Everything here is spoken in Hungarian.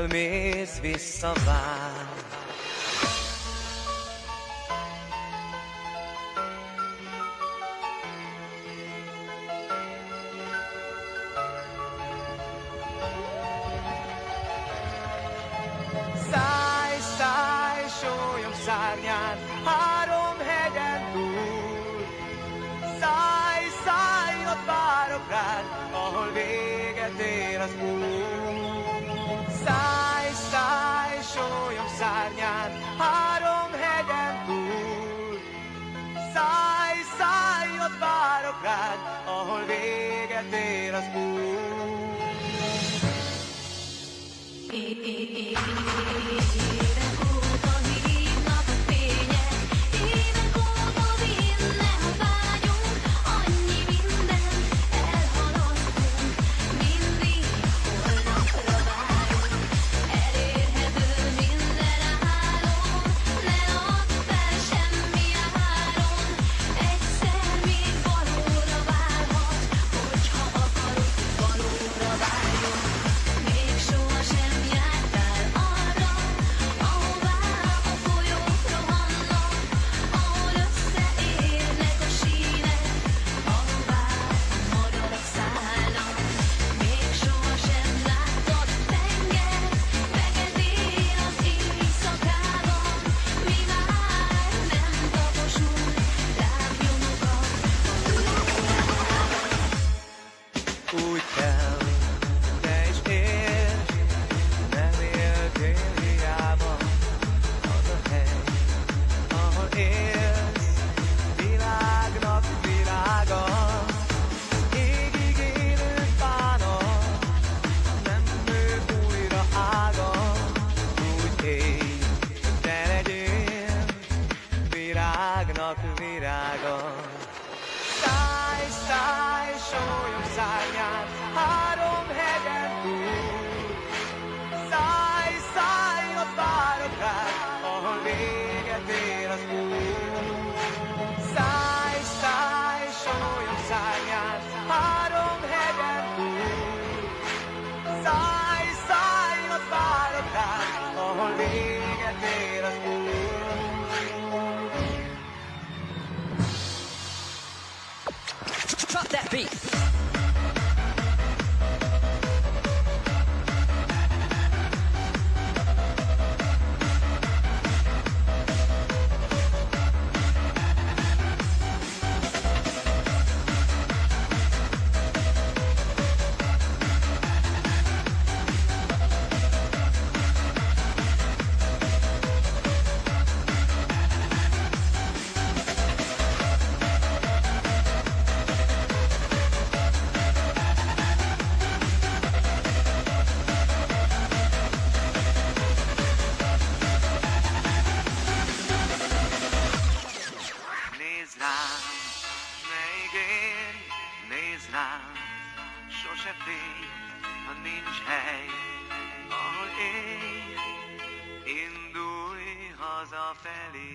mész, visszavár. Szállj, szállj, sólyom szárnyán, három hegyen túl. Szállj, szállj, ott várok rád, ahol véget ér az út. Szállj, szállj, sólyom szárnyán, három hegyen túl. Szállj, szállj, ott várok rád, ahol véget ér az út. Évek óta hívnak a fények, évek óta vinne a vágyunk, annyi minden elhaladtunk, mindig holnapra várunk. Elérhető minden álom, ne add fel semmi áron, egyszer még valóra válhat, hogyha akarod, valóra váljon. Még sohasem jártál arra, ahová a folyók rohannak, ahol összeérnek a sínek, ahová a madarak szállnak. Még sohasem láttad tengert, feketén az éjszakában, mi már nem taposunk, rád nyomogat a lóra. Úgy kell, te is értsd, nem éltél hiába. Az a hely, ahol élsz, világnak világa. Égig élő bánat, nem nő újra ága. Úgy élj, hogy te legyél, virágnak virága. Szállj, szállj, sólyom szárnyán, három hegyen túl. Szállj, szállj, ott várok rád, ahol véget ér az út. Szállj, szállj, sólyom szárnyán, három hegyen túl. Szállj, szállj, ott várok rád, ahol véget ér az út. Drop that beat. Nézd rám, ne ígérj, nézd rám, sose félj, ha nincs hely, ahol élj, indulj hazafelé.